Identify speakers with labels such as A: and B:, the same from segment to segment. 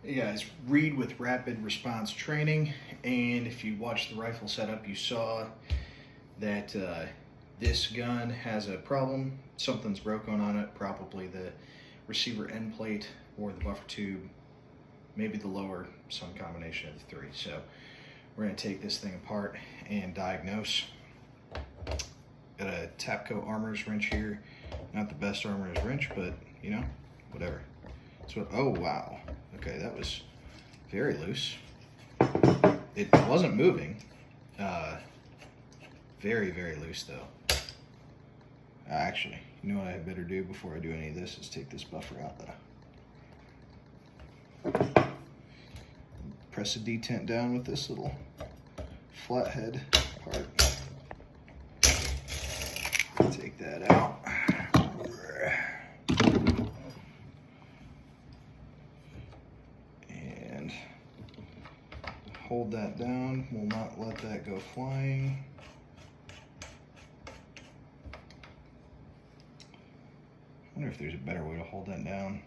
A: Hey guys, Reed with Rapid Response Training, and if you watched the rifle setup, you saw that this gun has a problem. Something's broken on it, probably the receiver end plate or the buffer tube, maybe the lower, some combination of the three. So we're going to take this thing apart and diagnose. Got a Tapco armorer's wrench here. Not the best armorer's wrench, but you know, whatever. So, oh wow, okay, that was very loose. It wasn't moving. Very, very loose though. Actually, you know what I better do before I do any of this is take this buffer out though. Press the detent down with this little flathead part. Take that out. And hold that down. We'll not let that go flying. I wonder if there's a better way to hold that down.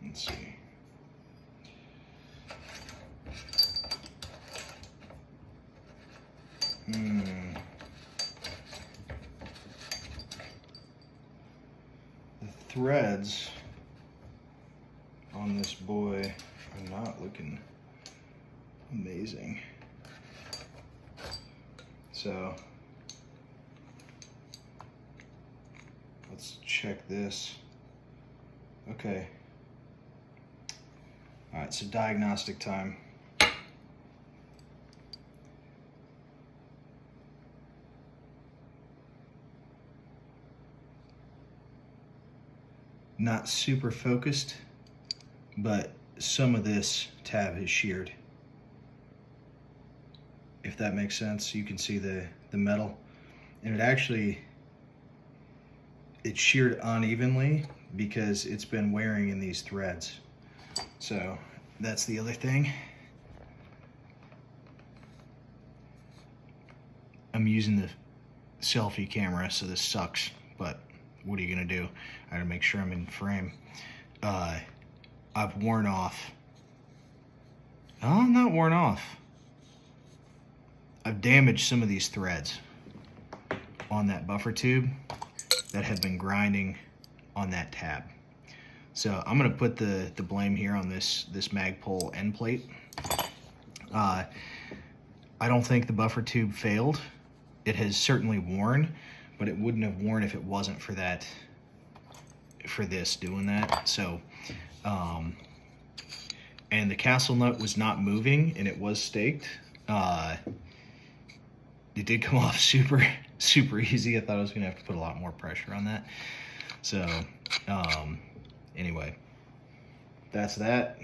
A: Let's see. The threads on this boy are not looking amazing. So let's check this. Okay. All right, so diagnostic time. Not super focused, but some of this tab is sheared. If that makes sense, you can see the metal. And it's sheared unevenly because it's been wearing in these threads. So that's the other thing. I'm using the selfie camera, so this sucks, but what are you gonna do? I gotta make sure I'm in frame. I've worn off. Oh, I'm not worn off. I've damaged some of these threads on that buffer tube that have been grinding on that tab. So I'm gonna put the blame here on this Magpul end plate. I don't think the buffer tube failed. It has certainly worn, but it wouldn't have worn if it wasn't for that, for this doing that. So, and the castle nut was not moving and it was staked. It did come off super easy. I thought I was gonna have to put a lot more pressure on that. So, anyway, that's that.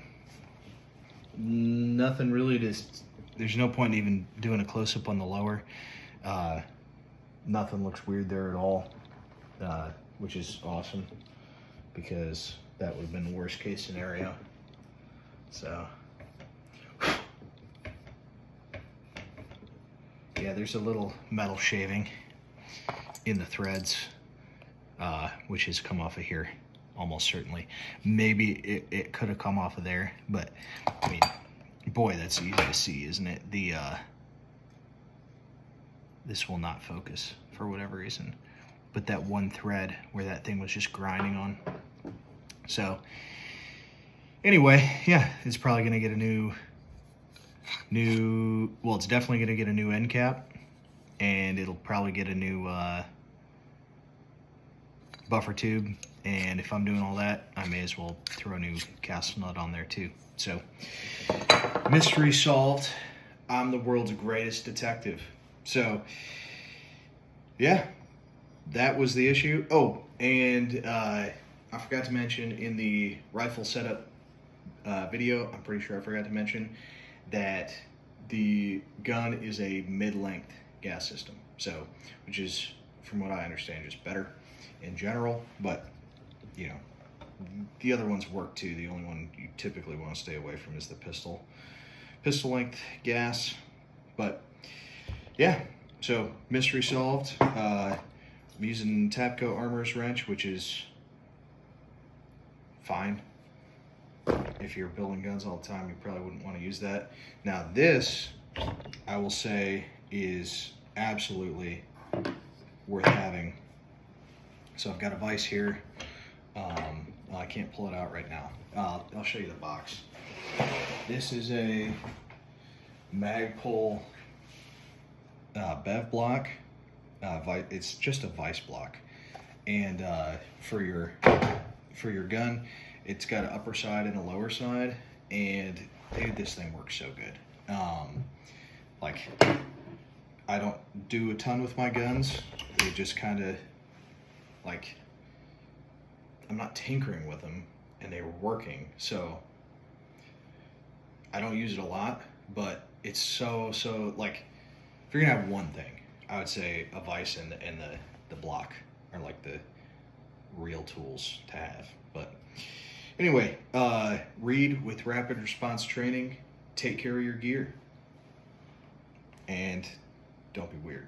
A: Nothing really there's no point in even doing a close-up on the lower. Nothing looks weird there at all, which is awesome because that would have been the worst case scenario. So, yeah, there's a little metal shaving in the threads, which has come off of here, almost certainly. Maybe it could have come off of there, but I mean, boy, that's easy to see, isn't it? This will not focus for whatever reason, but that one thread where that thing was just grinding on. So anyway, yeah, it's probably gonna get a new, well, it's definitely gonna get a new end cap, and it'll probably get a new buffer tube. And if I'm doing all that, I may as well throw a new castle nut on there too. So, mystery solved. I'm the world's greatest detective. So, yeah, that was the issue. Oh, and I forgot to mention in the rifle setup video, I'm pretty sure I forgot to mention that the gun is a mid-length gas system. So, which is, from what I understand, just better in general, but, you know, the other ones work too. The only one you typically want to stay away from is the pistol length gas. But yeah, so mystery solved. I'm using Tapco Armor's wrench, which is fine. If you're building guns all the time, you probably wouldn't want to use that. Now this, I will say, is absolutely worth having. So I've got a vise here. I can't pull it out right now. I'll show you the box. This is a Magpul bev block. It's just a vise block, and for your gun, it's got an upper side and a lower side, and dude, this thing works so good. Like, I don't do a ton with my guns. They just kind of, like, I'm not tinkering with them, and they were working, so I don't use it a lot, but it's so, like, if you're gonna have one thing, I would say a vise and the block are like the real tools to have. But anyway, read with rapid response training, take care of your gear, and don't be weird.